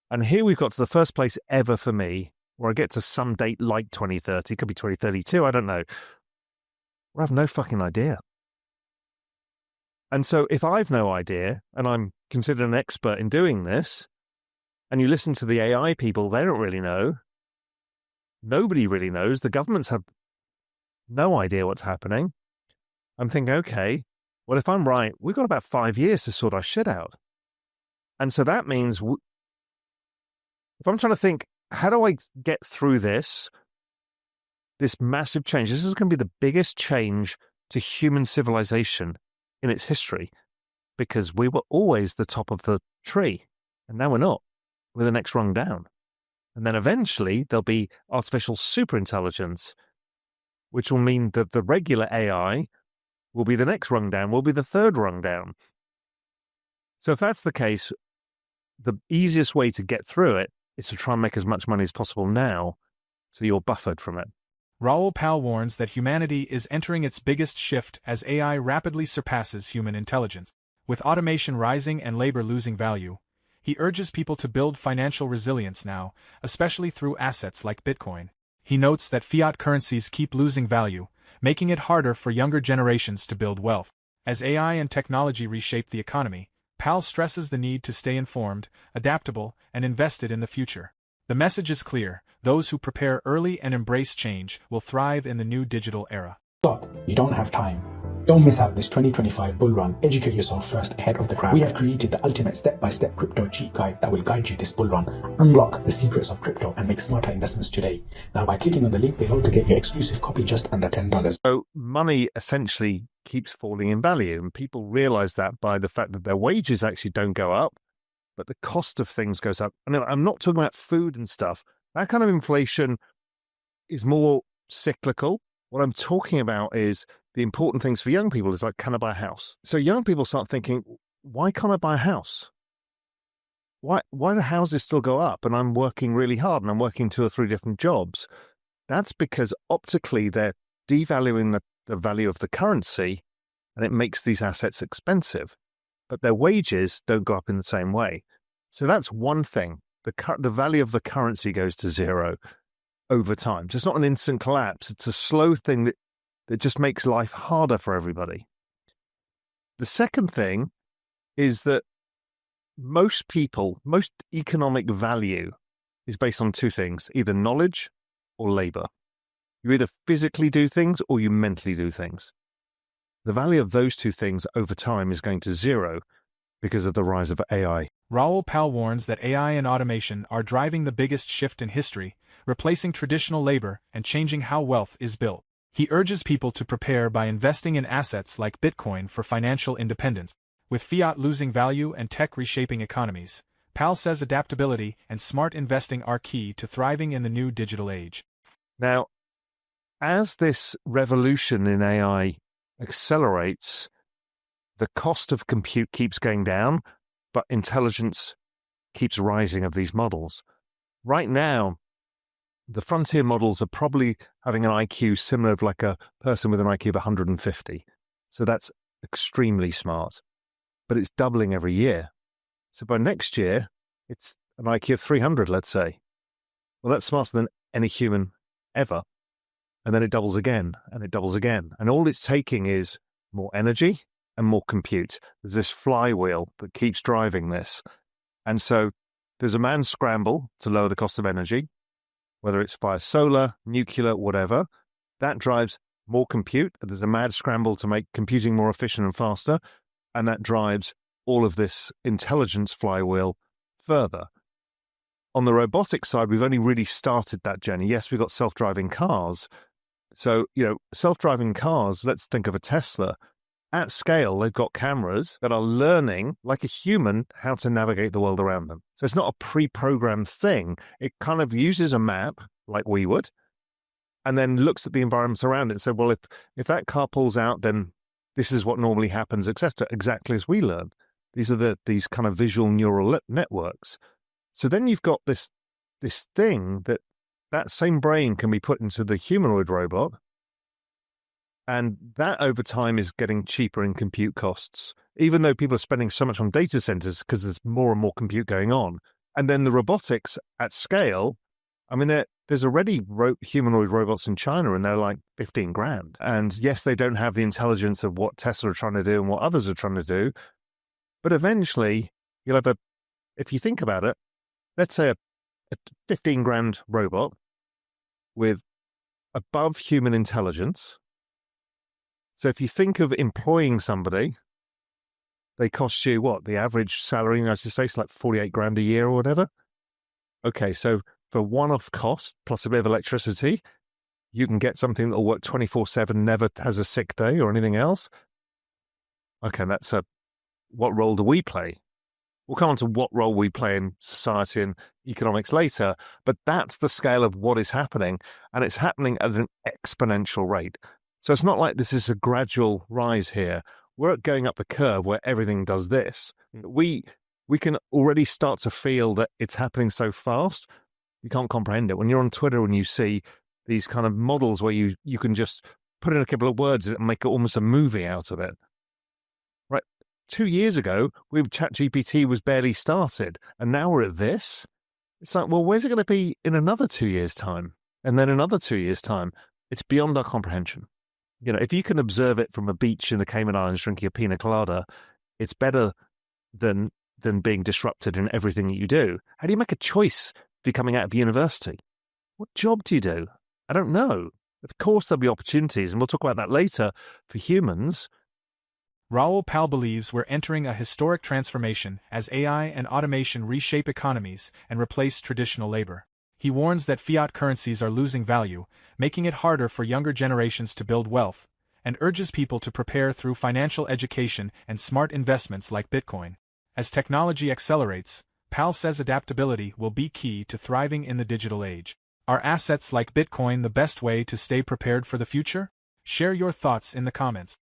And here we've got to the first place ever for me, where I get to some date like 2030, could be 2032, I don't know. I have no fucking idea. And so if I've no idea, and I'm considered an expert in doing this, and you listen to the AI people, they don't really know. Nobody really knows. The governments have no idea what's happening. I'm thinking, okay, well, if I'm right, we've got about 5 years to sort our shit out. And so that means if I'm trying to think, how do I get through this massive change? This is going to be the biggest change to human civilization in its history, because we were always the top of the tree, and now we're not. We're the next rung down. And then eventually there'll be artificial superintelligence, which will mean that the regular AI will be the next rung down, will be the third rung down. So if that's the case, the easiest way to get through it is to try and make as much money as possible now, so you're buffered from it. Raoul warns that humanity is entering its biggest shift as AI rapidly surpasses human intelligence. With automation rising and labor losing value, he urges people to build financial resilience now, especially through assets like Bitcoin. He notes that fiat currencies keep losing value, making it harder for younger generations to build wealth. As AI and technology reshape the economy, Powell stresses the need to stay informed, adaptable, and invested in the future. The message is clear: those who prepare early and embrace change will thrive in the new digital era. Stop. You don't have time. Don't miss out this 2025 bull run. Educate yourself first ahead of the crowd. We have created the ultimate step-by-step crypto cheat guide that will guide you this bull run. Unlock the secrets of crypto and make smarter investments today. Now by clicking on the link below to get your exclusive copy just under $10. So money essentially keeps falling in value, and people realize that by the fact that their wages actually don't go up, but the cost of things goes up. And I'm not talking about food and stuff. That kind of inflation is more cyclical. What I'm talking about is the important things for young people is like, can I buy a house? So young people start thinking, why can't I buy a house? Why do houses still go up and I'm working really hard and I'm working 2 or 3 different jobs? That's because optically they're devaluing the value of the currency, and it makes these assets expensive. But their wages don't go up in the same way. So that's one thing. The value of the currency goes to zero over time. So it's not an instant collapse. It's a slow thing that just makes life harder for everybody. The second thing is that most economic value is based on 2 things, either knowledge or labor. You either physically do things or you mentally do things. The value of those 2 things over time is going to zero because of the rise of AI. Raoul warns that AI and automation are driving the biggest shift in history, replacing traditional labor and changing how wealth is built. He urges people to prepare by investing in assets like Bitcoin for financial independence. With fiat losing value and tech reshaping economies, Powell says adaptability and smart investing are key to thriving in the new digital age. Now, as this revolution in AI accelerates, the cost of compute keeps going down, but intelligence keeps rising of these models. Right now, the frontier models are probably having an IQ similar to like a person with an IQ of 150. So that's extremely smart, but it's doubling every year. So by next year, it's an IQ of 300, let's say. Well, that's smarter than any human ever. And then it doubles again, and it doubles again. And all it's taking is more energy and more compute. There's this flywheel that keeps driving this. And so there's a mad scramble to lower the cost of energy, whether it's via solar, nuclear, whatever. That drives more compute. There's a mad scramble to make computing more efficient and faster. And that drives all of this intelligence flywheel further. On the robotics side, we've only really started that journey. Yes, we've got self-driving cars. So, self-driving cars, let's think of a Tesla. At scale, they've got cameras that are learning, like a human, how to navigate the world around them. So it's not a pre-programmed thing. It kind of uses a map, like we would, and then looks at the environment around it and says, well, if that car pulls out, then this is what normally happens, etc., exactly as we learn. These are these kind of visual neural networks. So then you've got this thing that same brain can be put into the humanoid robot, and that over time is getting cheaper in compute costs, even though people are spending so much on data centers because there's more and more compute going on. And then the robotics at scale, I mean, there's already humanoid robots in China, and they're like 15 grand. And yes, they don't have the intelligence of what Tesla are trying to do and what others are trying to do. But eventually, you'll have if you think about it, let's say a 15 grand robot with above human intelligence. So if you think of employing somebody, they cost you what? The average salary in the United States, like 48 grand a year or whatever. Okay, so for one-off cost plus a bit of electricity, you can get something that'll work 24/7, never has a sick day or anything else. Okay, what role do we play? We'll come on to what role we play in society and economics later, but that's the scale of what is happening, and it's happening at an exponential rate. So it's not like this is a gradual rise here. We're going up the curve where everything does this. We can already start to feel that it's happening so fast, you can't comprehend it. When you're on Twitter and you see these kind of models where you can just put in a couple of words and make it almost a movie out of it. Right? 2 years ago, ChatGPT was barely started, and now we're at this. It's like, well, where's it going to be in another 2 years' time? And then another 2 years' time? It's beyond our comprehension. You know, if you can observe it from a beach in the Cayman Islands drinking a pina colada, it's better than being disrupted in everything that you do. How do you make a choice if you're coming out of university? What job do you do? I don't know. Of course there'll be opportunities, and we'll talk about that later, for humans. Raoul Pal believes we're entering a historic transformation as AI and automation reshape economies and replace traditional labor. He warns that fiat currencies are losing value, making it harder for younger generations to build wealth, and urges people to prepare through financial education and smart investments like Bitcoin. As technology accelerates, Pal says adaptability will be key to thriving in the digital age. Are assets like Bitcoin the best way to stay prepared for the future? Share your thoughts in the comments.